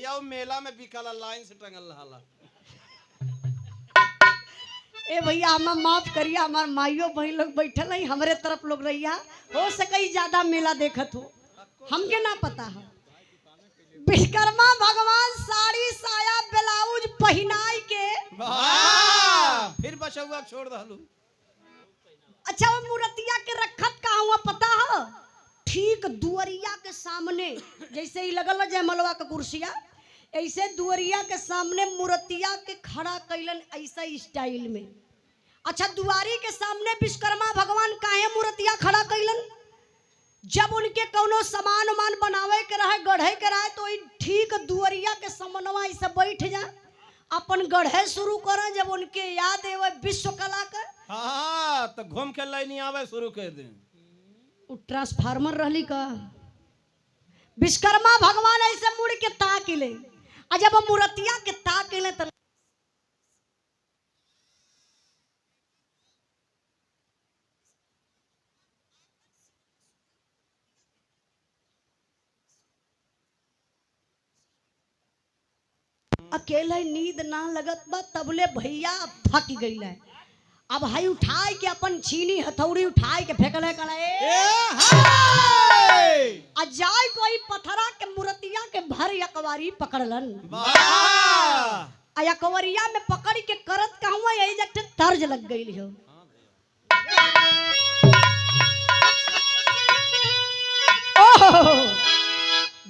भैया वो मेला में बिकला लाइन से टंगल रहा। ए भैया हमें माफ करिए, हमार माइयो बहन लोग बैठल है हमरे तरफ लोग रहिया, हो सके ज्यादा मेला देखत हो, हमके ना पता है। विश्वकर्मा भगवान साड़ी साया ब्लाउज पहनाई के फिर बचौआ छोड़ दहलू। अच्छा वो मूर्तिया के रखत कहाँ हुआ पता है? ठीक दुअरिया के सामने, जैसे ही लगल जयमलवा का कुर्सिया, ऐसे दुअरिया के सामने मूर्तिया के खड़ा कैलन ऐसा स्टाइल में। अच्छा दुआरी के सामने विश्वकर्मा भगवान काहे मूर्तिया खड़ा कैलन? जब उनके कोनो सामान उमान बनावे के रहे, गढ़े के रहे, तो ठीक दुअरिया के समनवा ऐसे बैठ जा, अपन गढ़े शुरू करे। जब उनके याद है विश्व कला का, हाँ तो घूम के लाइन आवे शुरू कर दे। ट्रांसफार्मर रहली का विश्वकर्मा भगवान ऐसे मुड़ के ताक ले, और जब मूर्तिया के ताक ले तो अकेले नींद ना लगत बा, तबले भैया थक गई है। अब हाई उठाए के अपन छीनी हथौड़ी उठाए के फेंकले करे अजाय कोई पथरा के मूर्तिया के भर अकवारी पकड़लन। अकवरिया में पकड़ के करत कहूँ यही जगह तर्ज लग गई हो।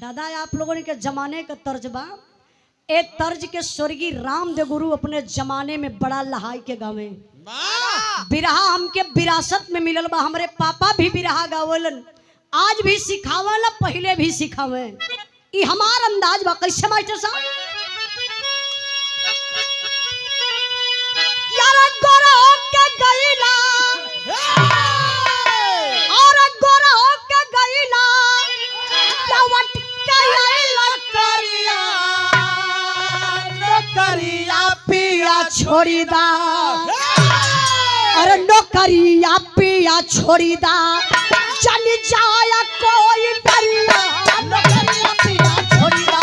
दादा आप लोगों के जमाने का तर्ज बा, ए तर्ज के स्वर्गीय रामदेव गुरु अपने जमाने में बड़ा लहाई के गावे। बिरहा हमके विरासत में मिलल बा, हमरे पापा भी बिरहा गावलन, आज भी सिखावल, पहले भी सिखावे। ई हमार अंदाज बा। कैसे मास्टर साहब? यार गोरा के गईला और गोरा के गईला लवट के आइला करिया नौकरिया पिया छोड़ी दा, अरे नौकरिया पिया छोड़ी दा, चल जाया कोई दरिया नौकरिया पिया छोड़ी दा।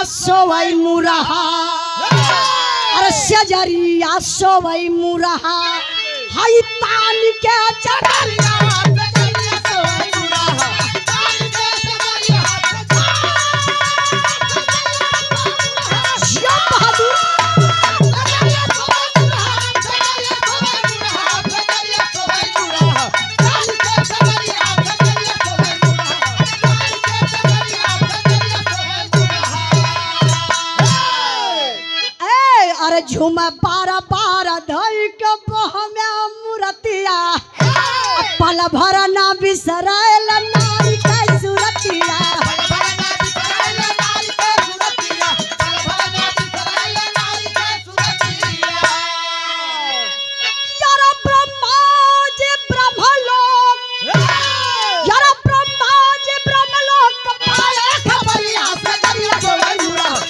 सोवई मुरहा, अरे सजरिया सोवई मुरहा, हाई तान के चढ़िया सोवई मुरहा, झुमा बारा बारा धई के बहमे मूर्तिया, पल भर ना बिसरैल नारी के सुरतिया। यार ब्रह्मा जी ब्रह्मलोक, यार ब्रह्मा जी ब्रह्मलोक पाए खबरिया सजरिया सोवई मुरहा।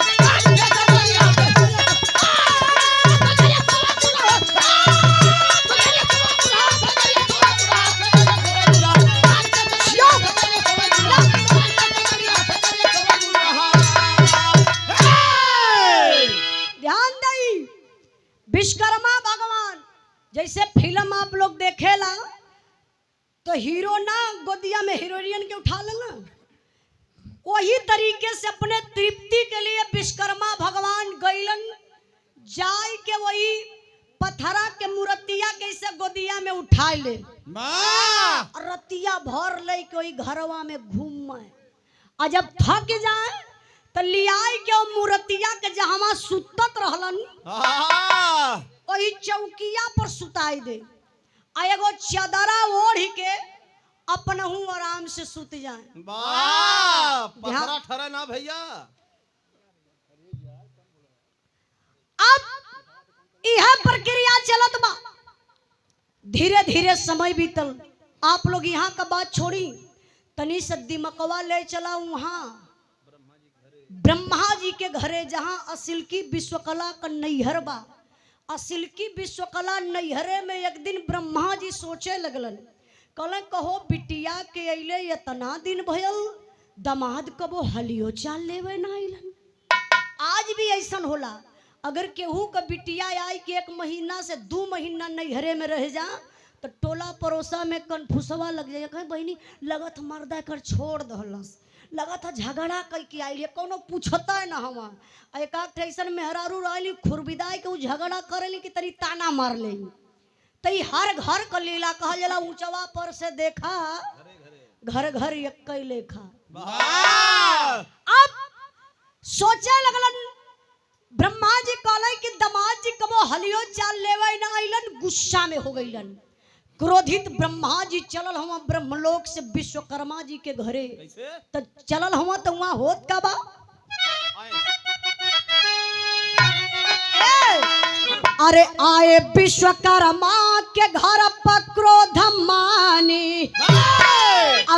विश्वकर्मा भगवान जैसे फिल्म आप लोग देखेला तो हीरो ना गोदिया में हीरोइन के उठा लेना, वही तरीके से अपने तृप्ति के लिए विश्वकर्मा भगवान गईलन, जाय के वही पथरा के मूर्तिया कैसे गोदिया में उठा ले, रतिया भर ले के वही घरवा में घूम, और जब थक जाए तो लियाई के मूर्तिया के जहां सुतत रहलन वही चौकिया पर सुताई दे, आ एगो चादरा ओढ़ के अपनहू आराम से सुत जाए। वाह पथरा ठहरे ना भैया। अब यह प्रक्रिया चलत बा, धीरे धीरे समय बीतल। आप लोग यहाँ का बात छोड़ी, तनी से दिमकवा ले चला वहां ब्रह्मा जी के घरे, जहां असिल्की विश्वकला का नैहर बा। असिल्की विश्वकला नैहरे में एक दिन ब्रह्मा जी सोचे लगलन, कहले कहो बिटिया के अइले इतना दिन भयल, दमाद कबो हलियो चाल लेवे ना अइलन। आज भी ऐसन होला, अगर केहू का बिटिया आई कि 1 महीना से 2 महीना नैहरे में रह जा तो टोला पड़ोसा में कन्फुसवा लग जाए, कहे बहनी लगत मर्दा कर छोड़ दहलस, लगत झगड़ा कई के आई, कोनो पूछता है ना। हवा एक ऐसन मेहरारू रहली खुरबिदाई के झगड़ा करेली कि तरी ताना मार ले। तई हर घर का लीला कहल जाला, ऊंचवा पर से देखा घर घर एक लेखा। अब सोचे लगलन ब्रह्मा जी कहले कि दमाद जी कबो हलियो चाल लेवे ना अइलन। गुस्सा में हो गइलन, क्रोधित ब्रह्मा जी चलल हुआ ब्रह्मलोक से विश्वकर्मा जी के घरे। तो चलल हुआ तो वहां होत का बा, अरे आए विश्वकर्मा के घर पर क्रोध मानी,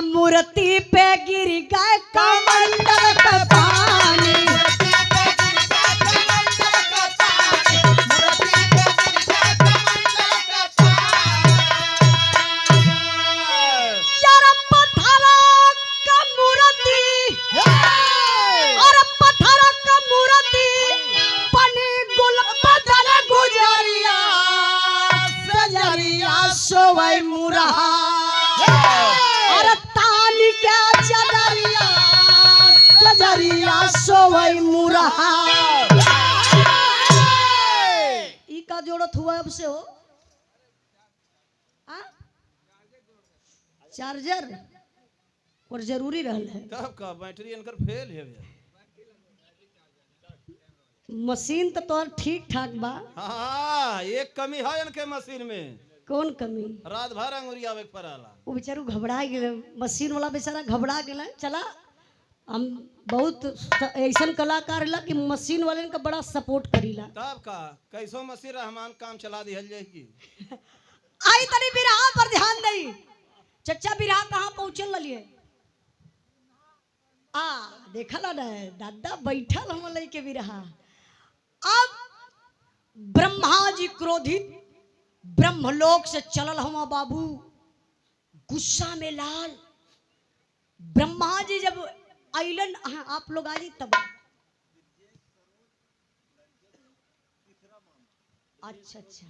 मूर्ति पे गिर गए कमंडल का पानी। सोवै मुरहा और तानी के चदरिया सजरिया सोवै मुरहा। ई का जोड़त हुआ अब से हो आ? चार्जर और जरूरी रहल है, तब का बैटरी इनकर फेल है भैया। मशीन तो तोर ठीक ठाक बा। हाँ एक कमी है इनके मशीन में। कौन कमी? रात भर अंगुरिया वेक पर आला। वो बेचारू घबरा गए, मशीन वाला बेचारा घबरा गए। चला हम बहुत ऐसा कलाकार ला कि मशीन वाले का बड़ा सपोर्ट करीला। तब का कैसो मशीन रहमान काम चला दिहल जाएगी। आई तनी बिरहा पर ध्यान दई। चच्चा बिरहा कहाँ पहुंचल लिए? आ देखला ना दादा बैठल हम लई के बिरहा। अब ब्रह्मा जी क्रोधित ब्रह्मलोक से चलल हुआ बाबू, गुस्सा में लाल। ब्रह्मा जी जब अइलन, आप लोग आ जी तब। अच्छा अच्छा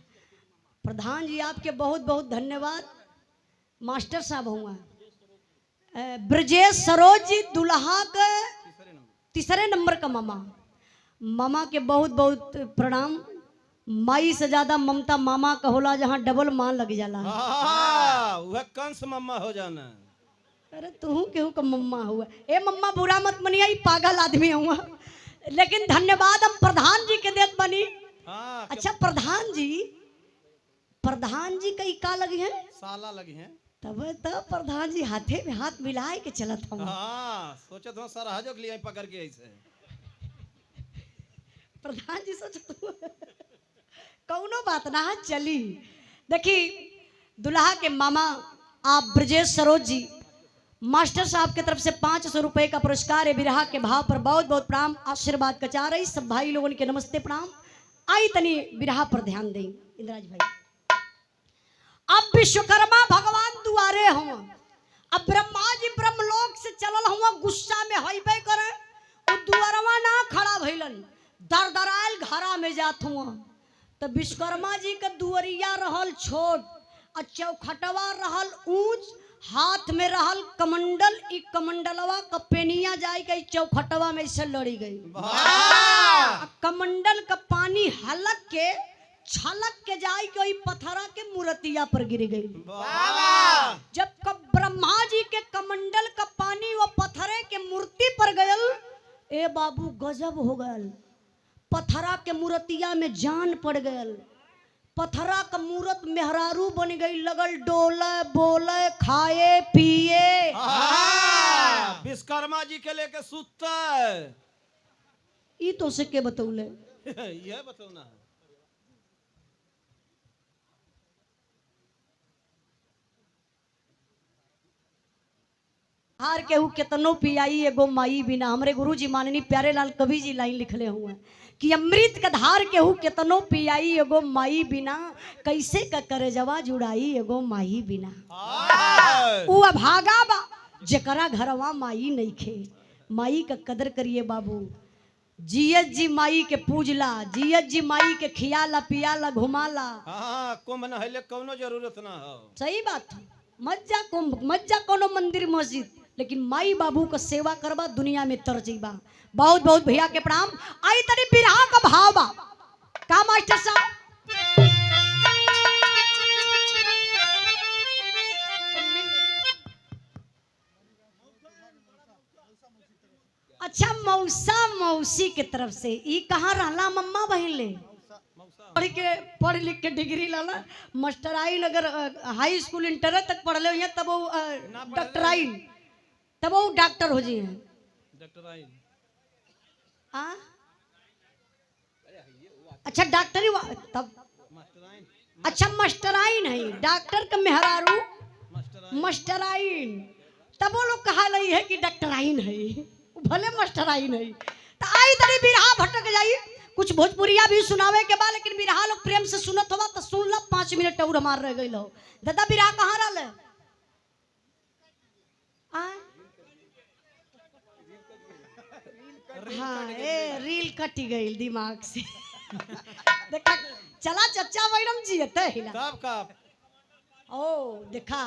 प्रधान जी आपके बहुत बहुत धन्यवाद। मास्टर साहब हुआ ब्रजेश सरोज जी दुल्हा के 3 नंबर का मामा। मामा के बहुत बहुत प्रणाम। माई से ज्यादा ममता मामा का होला, जहाँ डबल माँ लग जाला। वह कंस मम्मा हो जाना। अरे तू केहू का मम्मा हुआ? ए मम्मा बुरा मत मनिया, पागल आदमी हुआ। लेकिन धन्यवाद हम प्रधान जी के देत बनी। अच्छा प्रधान जी कई का लगी है? साला लगी है। तब प्रधान जी हाथे में हाथ मिलाए के चलत हम। सोचत हो सर हजो के लिए पकड़ के ऐसे। प्रधान जी सोचत कौनो बात ना चली। देखी दुल्हा के मामा आप ब्रजेश सरोज जी, मास्टर साहब की तरफ से 500 रुपए का पुरस्कार है। बिरहा के भाव पर बहुत बहुत प्रणाम, आशीर्वाद का चाह रही सब भाई लोगों के नमस्ते प्रणाम। आई तनी बिरहा पर ध्यान दें इंद्राज भाई। अब विश्वकर्मा भगवान दुआरे हुआ। अब ब्रह्मा जी ब्रह्मलोक से चलल हुआ, गुस्सा में हईबे करे। वो दुआरवा ना खड़ा भइलन, दरदरायल घरा में जात हुआ। तो विश्वकर्मा जी के दुआरिया रहल छोट और चौखटवा रहल ऊंच, हाथ में रहल कमंडल। ई कमंडलवा का पेनिया जाई गई चौखटवा में से लड़ी गई। कमंडल का पानी हलक के छलक के जाई गई पथरा के मूर्तिया पर गिर गई। जब ब्रह्मा जी के कमंडल का पानी वो पथरे के मूर्ति पर गयल, ए बाबू गजब हो गयल। पथरा के मूर्तिया में जान पड़ गयल। पथरा का मूरत मेहरारू बन गई, लगल डोले बोले खाए पिए। विश्वकर्मा जी के लेके सुतता ई तो से के बतौले। यह बताओ ना। हार केहू केतनो पियाई एगो माई बिना। हमरे गुरु जी माननी प्यारे लाल कवि जी लाइन लिखले हुए हैं कि अमृत का धार केहू केतनो पियाई एगो माई बिना, कैसे का करे जवा जुड़ाई एगो माई बिना। उ अभागा बा जेकरा घरवा माई नइखे। माई का कदर करिए बाबू। जियत जी माई के पूजला, जियत जी माई के खियाला पियाला घुमाला। हाँ कुंभ नहले कौनो जरूरत ना हो। सही बात है। मत जा कुंभ, मत जा कोनो मंदिर मस्जिद, लेकिन माई बाबू का सेवा करबा दुनिया में तर जीबा। बहुत बहुत भैया के प्रणाम। आई तनी बिरहा का भाव बा का मास्टर साहब। अच्छा मौसा मौसी के तरफ से ई कहाँ रहला मम्मा बहन ले पढ़ लिख के डिग्री लाला मास्टर आई अगर हाई स्कूल इंटर तक पढ़ले हुए तब वो डॉक्टर आई, तब वो डॉक्टर हो जी हैं। डॉक्टर आई अच्छा डॉक्टरी तब अच्छा मास्टर आई नहीं डॉक्टर का मेहरारू मास्टर आई, तब वो लोग कहा लई है कि डॉक्टर आई नहीं भले मास्टर आई नहीं। तो आई तरी बिरहा भटक जाई। कुछ भोजपुरिया भी सुनावे के बाद, लेकिन बिरहा लोग प्रेम से सुनत होगा तो सुन ला। 5 मिनट और हमार रह गई लो। दादा बिरहा कहाँ रहा? हाँ ए रील कटी गई दिमाग से। देखा चला चचा मैडम जी है हिला तब का ओ देखा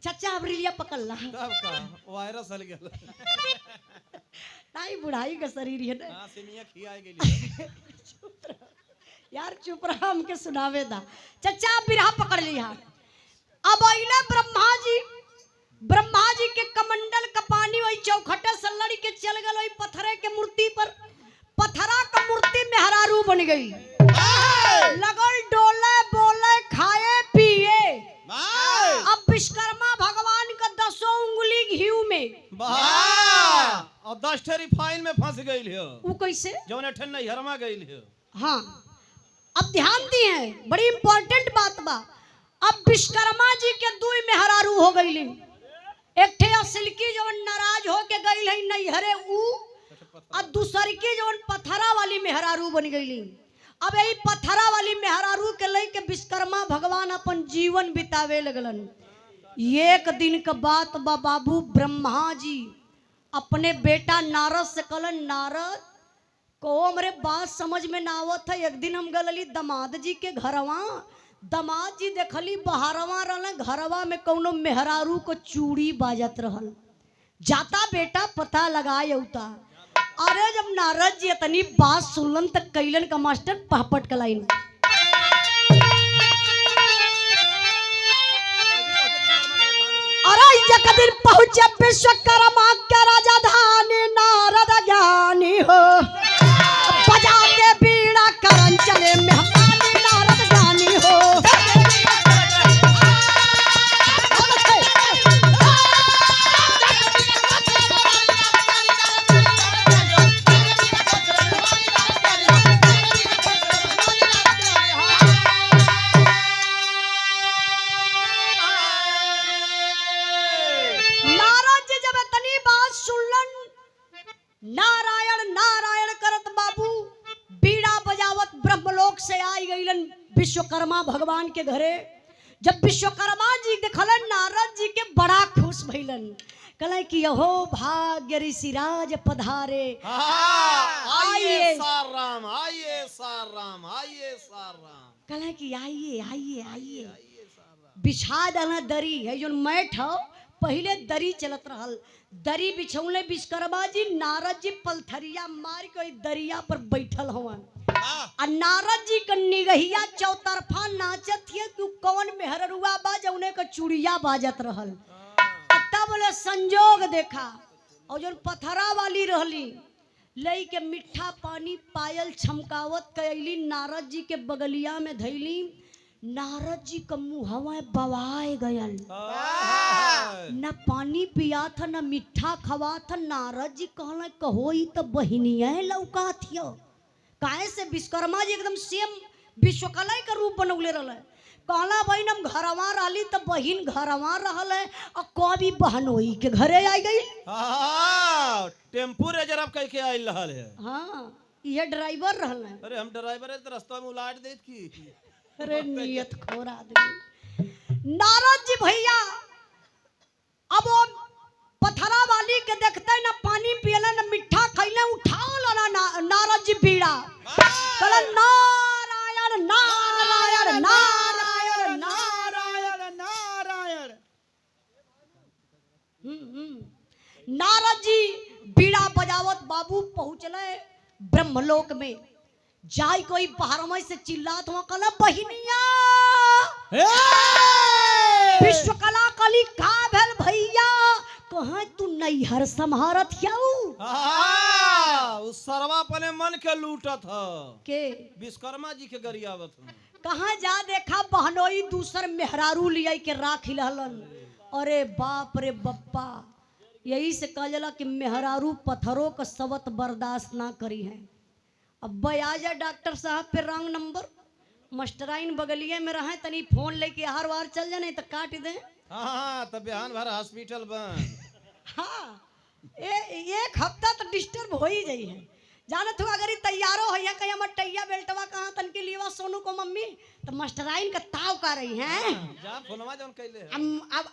चचा अब रीलिया पकड़ ला तब का वायरस हल गया नहीं बुढ़ाई का शरीर है ना। हां सिनिया खियाए गेली यार चुप रहा हमके सुनावे दा। चचा बिरहा पकड़ लिया। अब आइले ब्रह्मा जी के कमंडल का पानी वही चौखटे से लड़ के चल गल वही पत्थरे के मूर्ति पर। पत्थरा का मूर्ति मेहरारू बन गई, लगल डोले बोले खाए पिए। अब विश्वकर्मा भगवान का 10 उंगली घीव में और 10 ठेरी फाइन में फंस गई हो। वो कैसे जौन ठन नहीं हरमा गई हो। हाँ अब ध्यान दिए बड़ी इंपॉर्टेंट बात बा। अब विश्वकर्मा जी के 2 मेहरारू हो गई। एक ठे सिल्की जवन नाराज हो के गई है नैहरे ऊ, और दूसरी की जवन पथरा वाली मेहरारू बन गई। अब यही पथरा वाली मेहरारू के लई के विश्वकर्मा भगवान अपन जीवन बितावे लगलन। एक दिन का बात बा बाबू, ब्रह्मा जी अपने बेटा नारद से कहलन, नारद को हमरे बात समझ में ना आवत है। एक दिन हम गलली दामाद जी के घरवा, दामाद जी देखली बहारवा रहल, घरवा में कौनो मेहरारू को चूड़ी बाजत रहल। जाता बेटा पता लगाए उता। अरे जब नारद जी इतनी बात सुनलन तक कैलन का मास्टर पहपट का लाइन। अरे एक दिन पहुंचे विश्वकर्मा के राजधानी, नारद ज्ञानी हो बजा के बीड़ा करन चले मेहमानी, नारद ज्ञानी हो। नारायण नारायण करत बाबू बीड़ा बजावत ब्रह्मलोक से आई गईलन विश्वकर्मा भगवान के घरे। जब विश्वकर्मा जी देखलन नारद जी के बड़ा खुश भइलन। कहले कि यहो भाग्य ऋषिराज पधारे। आइए सार राम, आइए सार राम, आइए सार राम। कहले कि आइए आइए आइए। बिछा देना दरी है जो मैठ हो, पहले दरी चलत रहल। दरी बिछौले विश्वकर्मा जी, नारद जी पलथरिया मार के दरिया पर बैठल हवन। और नारद जी का निगहिया चौतरफा नाचत है कि कौन मेहररुआ बा जौने का चूड़िया बाजत रहल। तब बोले संजोग देखा और जो पथरा वाली रहली लई के मीठा पानी पायल छमकावत कैली नारद जी के बगलिया में धैली। नारद जी का मुहवा बवाए गयल, न पानी पिया था न मीठा खवा था। नारद जी कहला कहो ई तो बहिनिया लौका थियो। काहे से विश्वकर्मा जी एकदम सेम विश्वकला का रूप बनौले रहल। कहला बहन हम घरवा रहली तो बहिन घरवा रहल है और कभी बहनोई के घरे आ गई। टेम्पू रिजर्व करके आइल रहल है। हाँ ये ड्राइवर रहल है। अरे हम ड्राइवर है तो रास्ता में उलाट देत की। अरे नियत खोर आदमी। नारद जी भैया अब वो पथरा वाली के देखते ना पानी पियला ना मीठा खैले उठाओ ला नारद जी पीड़ा कहला नारायण नारायण नारायण नारायण नारायण। नारद जी बीड़ा बजावत बाबू पहुंचले ब्रह्मलोक में। जाय कोई बाहर में से चिल्लात हुआ कहला बहिनिया विश्वकला कली का भेल भैया कहाँ तू नैहर संहारत उस सरवा अपने मन के लूटत ह के विश्वकर्मा जी के गरियावत ह। कहाँ जा देखा बहनोई दूसर मेहरारू लिया के राख हिलहलन। अरे बाप रे बप्पा यही से कह जाला कि मेहरारू पत्थरों का सबत बर्दाश्त ना करी है। अब आजा डॉक्टर साहब पे रंग नंबर मास्टराइन बगलिए में रहे तनी फोन लेके हर बार चल जाने तो काट दे। हाँ तब बिहान भर हॉस्पिटल बंद। हाँ एक हफ्ता तो डिस्टर्ब हो ही जाई है। जानत हुआ अगर तैयारो हो या कहीं मत टैया बेल्टवा कहाँ तन के लिए सोनू को मम्मी तो मास्टराइन का ताव का रही हैं। जा फोनवा जौन कैले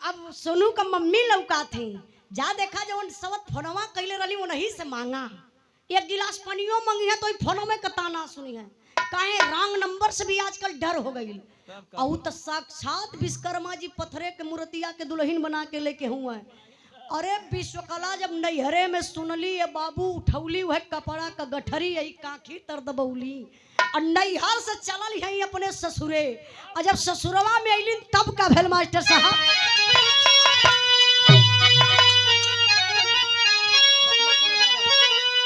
अब सोनू का मम्मी लौका थी जा देखा जब सबत फोनवा कैले रही वो नहीं से मांगा एक गिलास पानियों मंगी है तो फोनों में कता ना सुनी है। काहे रंग नंबर से भी आजकल डर हो गई। और तो साक्षात विश्वकर्मा जी पत्थरे के मूर्तिया के दुल्हन बना के लेके हुआ है। अरे विश्वकला जब नैहरे में सुनली ये बाबू उठौली वह कपड़ा का गठरी यही काखी तर दबौली और नैहर से चलल है अपने ससुरे। और जब ससुरवा में अली तब का भेल मास्टर साहब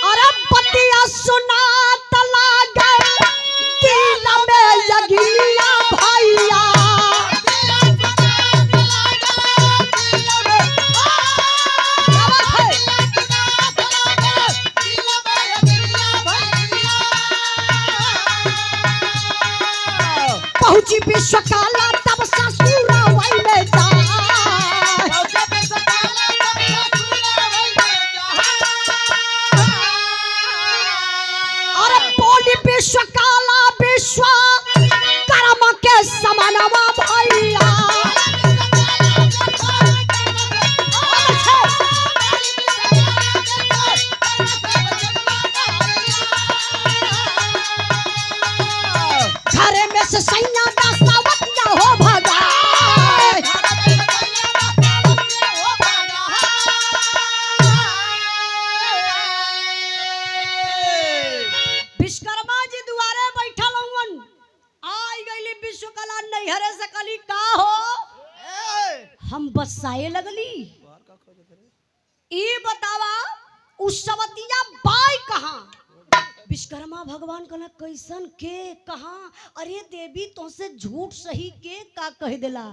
अरे पतिया सुना तला गए दिल में यगिया भैया पहुंची विश्वकला तब ससुरा वही में जा विश्वकला विश्व कर्म के समानवा भैया घरे में से सैया दासावतिया हो भगा विश्वकर्मा जी दुआरे बैठल हुन आई गईली विश्वकला नैहरे से कली का हो हम बसाए लगली। ई बतावा उस सवतिया बाई कहाँ विश्वकर्मा भगवान कहला कैसन के कहाँ। अरे देवी तुमसे झूठ सही के का कह दिला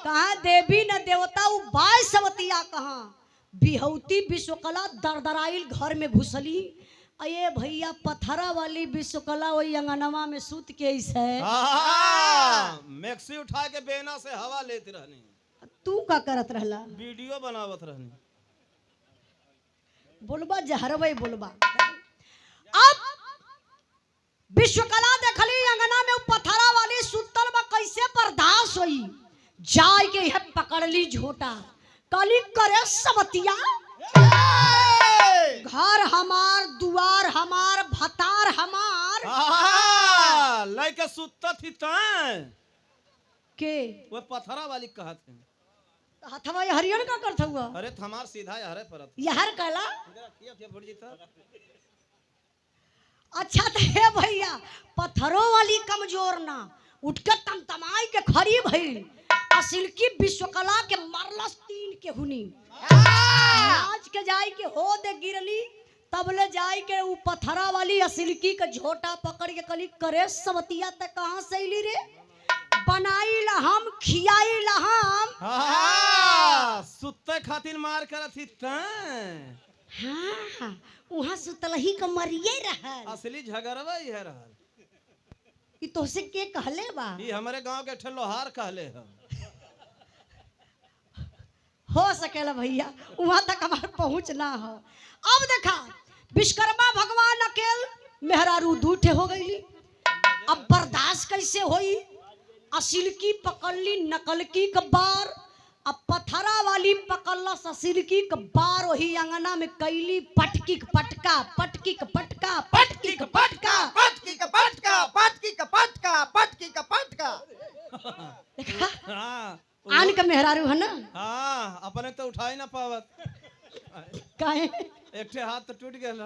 कहाँ देवी न देवता उ बाई सवतिया कहाँ। बिहौती विश्वकला दरदराइल घर में घुसली। अये भैया पथरा वाली विश्वकला वही अंगनवा में सूत के ऐसे मैक्सी उठा के बेना से हवा लेती रहनी। तू का करत रहला वीडियो बनावत रहनी। बोलबा जहरवे बोलबा। अब विश्वकला देखली अंगना में पथरा वाली सुतल बा कैसे बर्दाश्त होई। जाय के है पकड़ली झोटा कली करे समतिया घर हमार दुआर हमार भतार हमार लइके सुत्ता थी तां के वो पथरा वाली कहत है। हथवा हरियन का करत हुआ। अरे हमार सीधा यारे परत यार कहला भुर्जी था। अच्छा तो हे भैया पत्थरों वाली कमजोर ना उठकर तमतमाई के खड़ी भइल असिल की विश्वकला के मरलस तीन के हुनी आज के जाई के हो दे गिरली तबले जाई के ऊ पथरा वाली असिलकी का झोटा पकड़ के कली करे सवतिया त कहां से अइली रे? बनाई ला हम खियाई ला हम। हाँ, सुत्ते खातिर मार करत ही त हाँ वहां सुतलही का मरिए रहल। असली झगड़वा ही है रहल। ई तोसे के कहले बा? ई हमारे गांव के ठे लोहार कहले ह। हो सकेला भैया, वहां तक हमार पहुंच ना हो। अब देखा विश्वकर्मा भगवान अकेल मेहरारू दूठे हो गईली। अब बर्दाश्त कैसे होई? असिल की पकड़ली नकल की कबार, अब पथरा वाली पकड़ला असिल की कबार, वही अंगना में कैली पटकी का पटका, पटकी का पटका, पटकी का पटका, पटकी का पटका, पटकी का पटका, पटकी का पटका। देखा हाँ आन का मेहरारू है ना। हाँ, अपने तो उठाई ना पावत। काहे? एक ठे हाथ तो टूट गेल ह।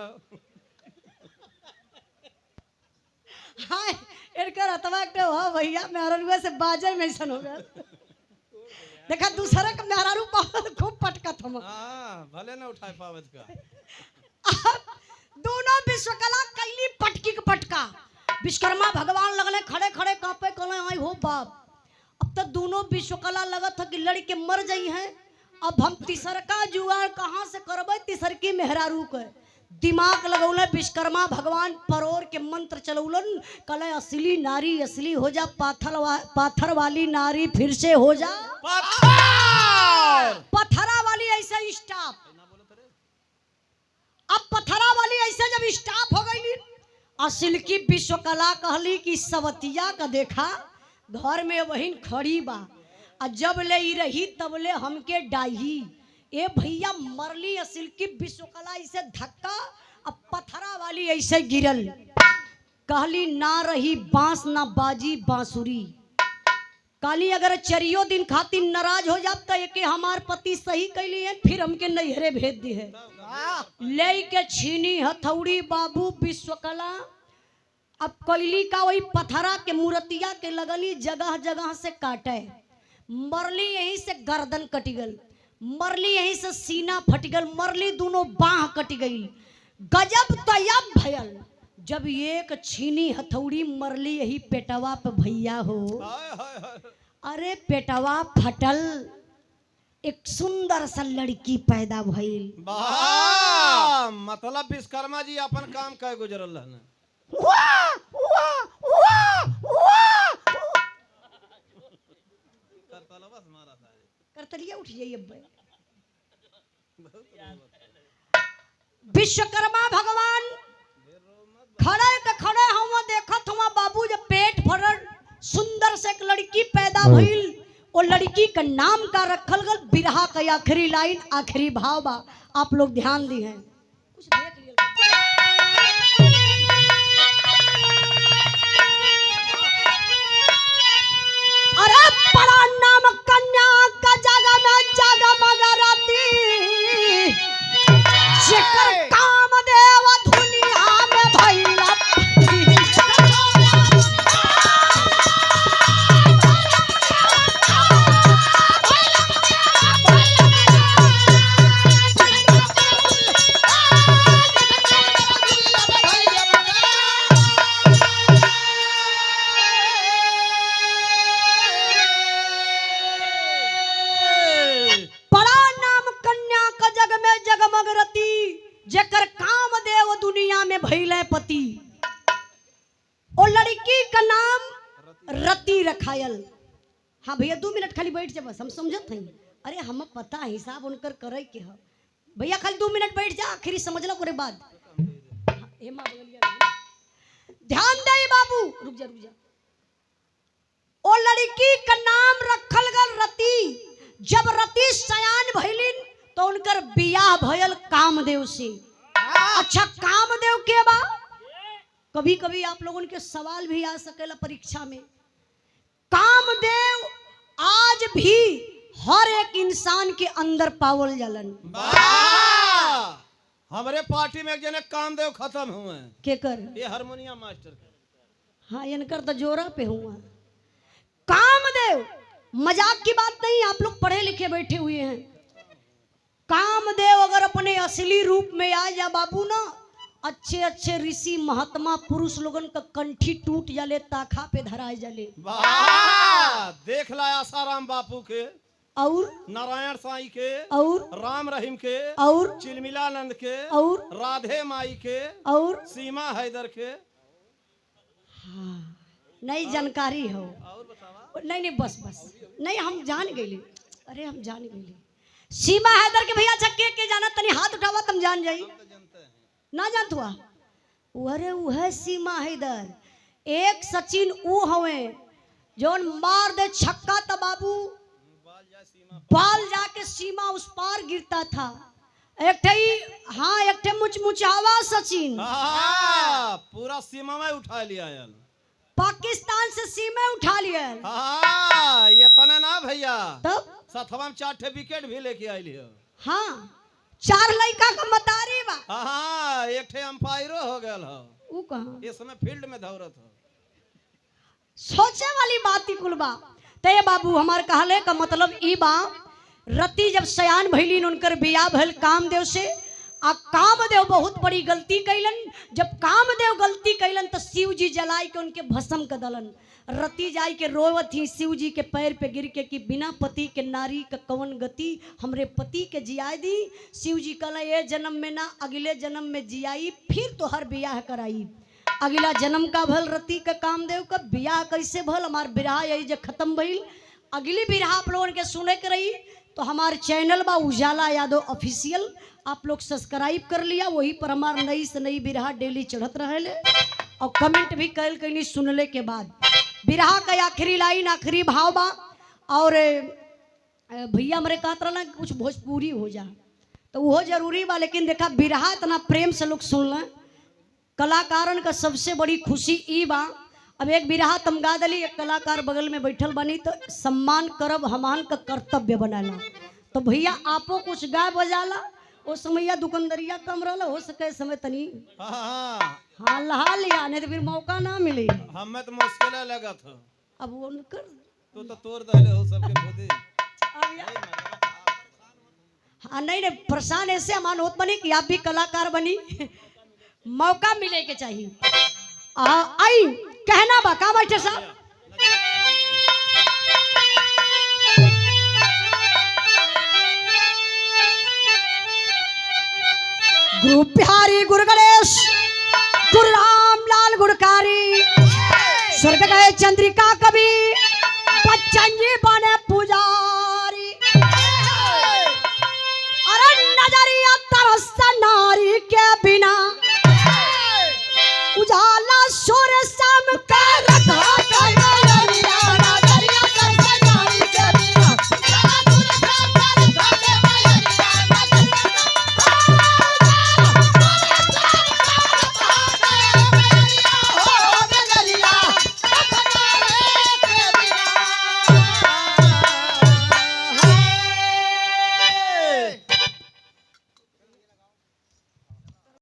हाय इनकर अतवा के हो भैया मेहरारू से बाजे में ऐसा हो गया। देखा दूसरा का मेहरारू बहुत खूब पटकत हम। हाँ, भले ना उठाई पावत का। दोनों विश्वकला कैली पटकी का पटका। विश्वकर्मा भगवान लगले खड़े खड़े कांपे कहले आई हो बाप। अब तक दोनों विश्वकला लगत है कि लड़के मर जाई हैं। अब हम तीसरका जुगाड़ कहाँ से करबे? तीसरकी मेहरारू के दिमाग लगौले विश्वकर्मा भगवान परोर के मंत्र चलौलन। कले असली नारी असली हो जा, पाथर वाली नारी फिर से हो जा पथरा वाली। ऐसा स्टॉप। अब पथरा वाली ऐसे जब स्टॉप हो गई, असिल की विश्वकला कहली कि सवतिया का देखा घर में वही खड़ी बा, और जब ले ई रही तब ले हमके डाही। ए भैया मरली असिल की विश्वकला ऐसे धक्का, अब पथरा वाली ऐसे गिरल। कहली ना रही बांस ना बाजी बांसुरी। काली अगर चरियो दिन खातिर नाराज हो जाब तो एक हमार पति सही कैली है, फिर हमके नैहरे भेज दी है। ले के छीनी हथौड़ी बाबू विश्वकला। अब कैली का वही पथरा के मूर्तिया के लगली जगह जगह से काटे। मरली यहीं से गर्दन कट गल, मरली यहीं से सीना फट गल, मरली दोनों बाह कट गई। गजब तयब भयल जब एक छीनी हथौड़ी मरली यही पेटवा पे भैया हो। अरे पेटवा फटल, एक सुंदर सा लड़की पैदा भइल। वाह, मतलब विश्वकर्मा जी अपन काम कह गुजरल रहन। करतलिया उठ जाइए। विश्वकर्मा भगवान खड़े के खड़े हम देखत हुआ बाबू जब पेट भरल सुंदर से एक लड़की पैदा भइल। वो लड़की का नाम का रखल गल बिरहा का आखिरी लाइन आखिरी भाव बा, आप लोग ध्यान दी हैं। कुछ देख लिया। अरे बड़ा नाम कन्या का जगमग राती, जेकर काम देव दुनिया में भइला। जेकर काम देव दुनिया में भइले पति। ओ लड़की का नाम रति रखायल। हाँ भैया 2 मिनट खाली बैठ जा, बस हम समझत हई। अरे हम पता हिसाब उनकर करे के है भैया, खाली 2 मिनट बैठ जा, आखिरी समझ लो। बाद ध्यान दे बाबू, रुक जा रुक जा। ओ लड़की का नाम रखल गल रति। जब रति सयान भइलिन तो उनकर बियाह भयल कामदेव से। अच्छा कामदेव के बा? कभी कभी आप लोगों के सवाल भी आ सकेला परीक्षा में। कामदेव आज भी हर एक इंसान के अंदर पावल जालन। हमारे पार्टी में एक जने कामदेव खत्म हुए। के कर? ये हारमोनियम मास्टर। हाँ इनकर तो जोरा पे हुआ। कामदेव मजाक की बात नहीं, आप लोग पढ़े लिखे बैठे हुए हैं। कामदेव अगर अपने असली रूप में आ जा बाबू ना, अच्छे अच्छे ऋषि महात्मा पुरुष लोगन का कंठी टूट जाले, ताखा पे धराए जाले। वाह, देख ला आसाराम बापू के और नारायण साईं के और राम रहीम के और चिलमिलानंद के और राधे माई के और सीमा हैदर के। नई जानकारी हो। और बतावा। नहीं नहीं बस बस नहीं, हम जान गए। अरे हम जान गए सीमा हैदर के। भैया अच्छा के जाना, तनी हाथ उठावा तुम जान जाई। ना जानत हुआ? अरे वह सीमा हैदर, एक सचिन ऊ हवे जोन मार दे छक्का त बाबू बाल जाके सीमा उस पार गिरता था। एक ठई, हाँ एक ठे मुचमुचावा सचिन पूरा सीमा में उठा लिया यार, पाकिस्तान से सीमा उठा लिया। हाँ ये तना ना भैया, तब सतवा में 4 ठे विकेट भी लेके आई लियो। हाँ 4 लड़का का मतारी बा। हाँ एक ठे अंपायरो हो गया हो। ऊ कहाँ? इस समय फील्ड में दौड़त हो। सोचे वाली बात ही कुल बा। ते बाबू हमार कहले का मतलब ई बा, रति जब सयान भइलिन उनकर बियाह भइल कामदेव से। आ कामदेव बहुत बड़ी गलती कैलन। जब कामदेव गलती कैलन तो शिव जी जलाई के उनके भस्म कर दलन। रति जाई के रोवत ही शिव जी के पैर पे गिर के कि बिना पति के नारी का कवन गति, हमरे पति के जियाई दी। शिव जी कहला ये जन्म में ना, अगले जन्म में जियाई, फिर तो हर बियाह कराई। अगला जन्म का भल रति का कामदेव का बियाह कैसे भल, हमार बिरहा यही जो खत्म भइल। अगली बिरहा आप लोगों के सुने के रही तो हमार चैनल बा उजाला यादव ऑफिशियल, आप लोग सब्सक्राइब कर लिया। वही पर हमार नई से नई बिरहा डेली चढ़त रहे और कमेंट भी कैल कैली सुनले के बाद। बिरहा का आखिरी लाइन आखिरी भाव बा। और भैया हमारे कहत रहा कुछ भोजपुरी हो जा तो वो जरूरी बा, लेकिन देखा बिरहा इतना प्रेम से लोग सुन लें। कलाकारन का सबसे बड़ी खुशी ई बा, अब एक बिरहा तम गा दली, एक कलाकार बगल में बैठल बनी तो सम्मान करब हमान का कर्तव्य बनाला। तो भैया आपो कुछ गाय बजाला, ओ समैया दुकानदरिया कम रहला, हो सके समय तनी हाँ लहा लिया, नहीं तो फिर मौका ना मिली। हमें तो मुश्किल लगत हो। अब वो उनकर तो तोड़ दले हो सबके खुदे। हाँ नहीं नहीं परेशान ऐसे अमान होत बनी कि आप भी कलाकार बनी, मौका मिले के चाहिए। आई कहना बा का बैठे साहब। गुरु बिहारी गुरु गणेश गुरु राम लाल गुणकारी, स्वर्ग गए चंद्रिका कवि, बच्चन जी बने पुजारी। अरे नजरिया तरसता नारी के बिना, उजाला सूर्य शाम का रखा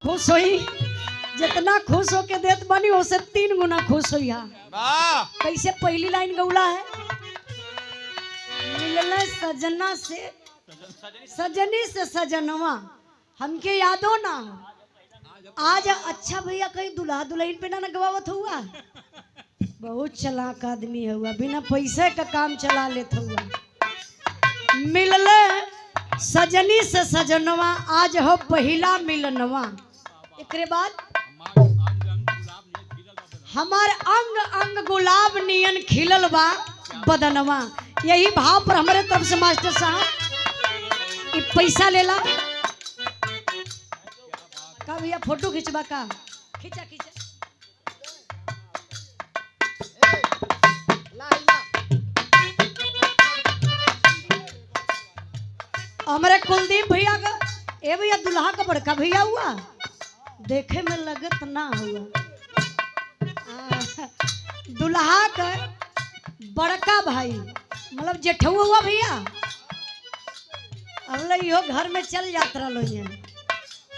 खुश हुई। जितना खुश होके देत बनी उससे 3 गुना खुश हुई। कैसे पहली लाइन गौला है, मिलल सजना से सजनी से सजनवा, हमके यादो ना आज। अच्छा भैया कहीं दुल्हा दुल्हन पे ना गवावत हुआ, बहुत चलाक आदमी हुआ, बिना पैसे का काम चला लेत हुआ। मिलल सजनी से सजनवा, आज हो पहला मिलनवा। एकरे बाद हमार अंग अंग गुलाब नियन खिलल बा बदनवा। यही भाव पर हमारे तरफ से मास्टर साहब ये पैसा लेला का भैया, फोटो खिंचवा का, खींचा खींचा। हमारे कुलदीप भैया का, ए भैया दुल्हा का बड़का भैया हुआ, देखे में लगत ना हुआ। दुल्हा का बड़का भाई मतलब जेठुआ हुआ भैया। अब यो घर में चल जात रहो,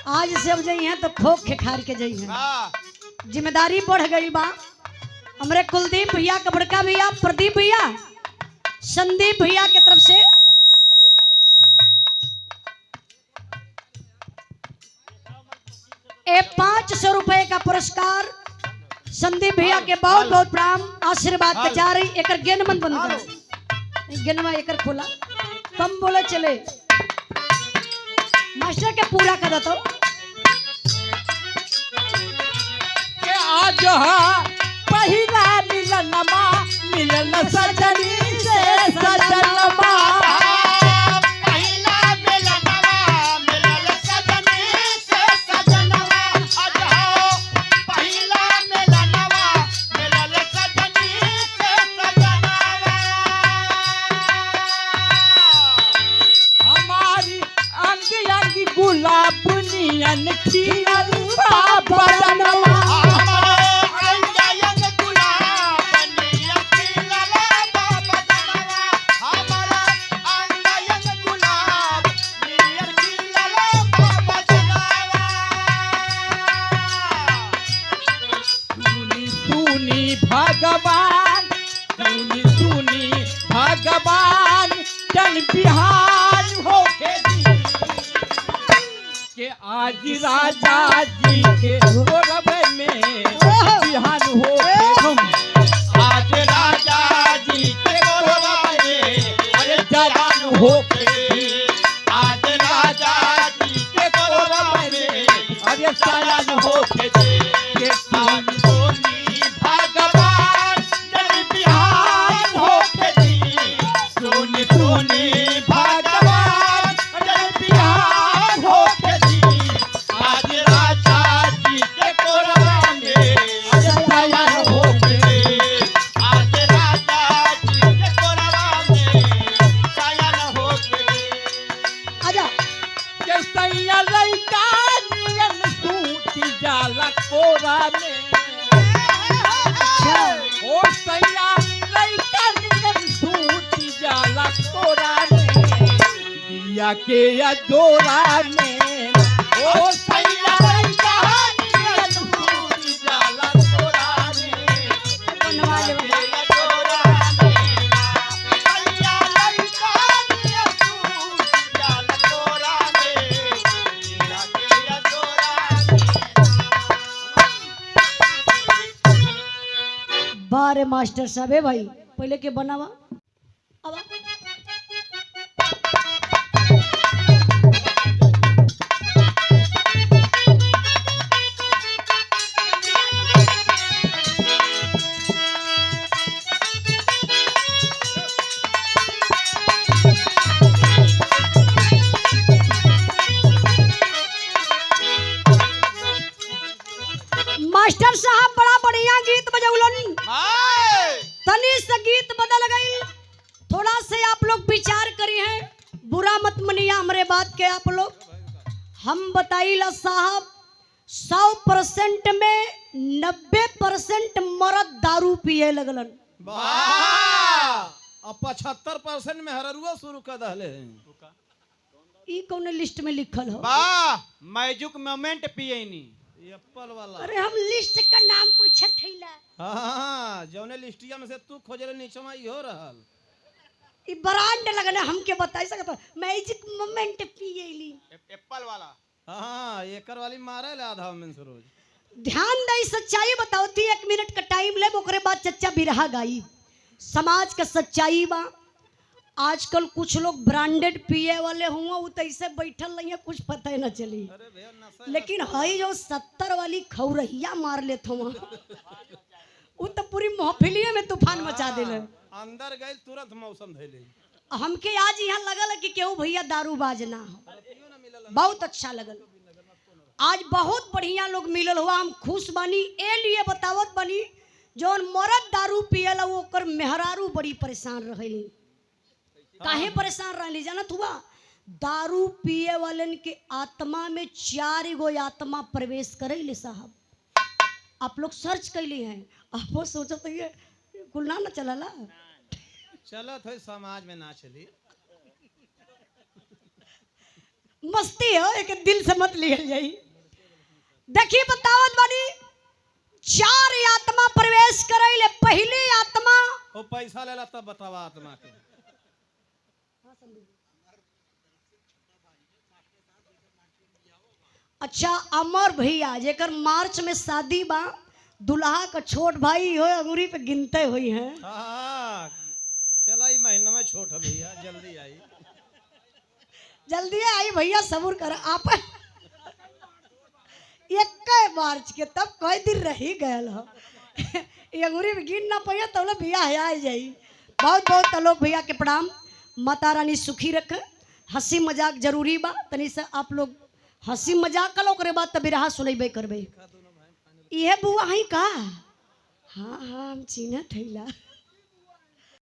आज से अब जाइए तो खोख के खार के जाइए, जिम्मेदारी बढ़ गई बा। हमारे कुलदीप भैया का बड़का भैया प्रदीप भैया, संदीप भैया के तरफ से 500 रुपए का पुरस्कार संदीप भैया के बहुत बहुत प्रणाम आशीर्वाद के जा रही एक गेनमन बंद कर गेनवा एक खोला कम बोले चले मास्टर के पूरा कर दो के आज पहिला मिलनमा मिलन सजनी से सजनमा गुलाबनियन खिलल बदनवा भगवान सुनी भगवान जन बिहान होके के आज राजा जी के गौरव में बिहान हो आज राजा जी के गौरव में अरे जवान हो आज राजा जी के गौरव में अरे सयान हो कोरा में ओ सैया लइका नियन सूत जाला कोरा में दिया के अजोरा में ओ सैया लइका नियन सूत जाला कोरा में बनवा ले बारे मास्टर साहब है भाई पहले के बनावा अब मास्टर साहब बड़ा बढ़िया गीत बजौलन तनी से गीत बदल गई थोड़ा से आप लोग विचार करी हैं बुरा मत मनिया हमरे बात के आप लोग हम बताइला साहब 100% में 90% मर्द दारू पिए लगलन अब 75% में हररुआ शुरू कर दहले ई कौन लिस्ट में लिखल हो वाह मैजुक मोमेंट पिएनी एप्पल वाला अरे हम लिस्ट का नाम पूछत हईला हां जौने लिस्टिया में से तू खोजले नीचवा ई हो रहल ई ब्रांड लगना हमके बताई सकत मैजिक मोमेंट पिएली एप्पल वाला हां एकर वाली मारे ले आधा में से रोज ध्यान दई सच्चाई बताओ थी 1 मिनट का टाइम ले ओकरे बाद चच्चा बिरहा गाई समाज का सच्चाई बा आजकल कुछ लोग ब्रांडेड पिए वाले हुआ वो तो ऐसे बैठल नहीं है कुछ पता ही ना चली लेकिन हई जो 70 वाली खौरहिया मार लेत हुआ वो तो पूरी महफिलिये में तूफान मचा देले अंदर गई तुरंत मौसम धैले हमके आज यहाँ लगल कि केहू भैया दारू बाजना हो बहुत अच्छा लगल आज बहुत बढ़िया लोग मिलल हुआ हम खुश बानी ए लिए बतावत बानी जौन मरद दारू पियला वो ओकर मेहरारू बड़ी परेशान रहेली काहे परेशान रहली जानत हुआ दारू पिए वालन के आत्मा में 4 गो आत्मा प्रवेश करेले साहब आप लोग सर्च कैली हैं आप वो सोचत है कुल ना चलला चलत है समाज में ना चली मस्ती हो एक दिल से मत लियल जाई देखिए बतावत बानी 4 आत्मा प्रवेश करेले पहली आत्मा वो पैसा लेला तब बतावा आत्मा के अच्छा अमर भैया जेकर मार्च में शादी बा, दुल्हा का छोट भाई हो, अंगूरी पे गिनते हुई हैं। हाँ, चला ई महीना में छोट है भैया, जल्दी आई। जल्दी आई भैया, सबूर कर आप। एक मार्च के तब कई दिन रही गयल हो। ये अंगूरी में गिन ना पाइए तब तो भैया है आ जाई। बहुत बहुत तलोक भैया के प्रणाम। माता रानी सुखी रखे। हंसी मजाक जरूरी बा, तनी से आप लोग हंसी मजाक कलो करे बाद तब रहा सुनैबे करबे। इहे बुआ हई का? हाँ हाँ हम चिन्हत हईला।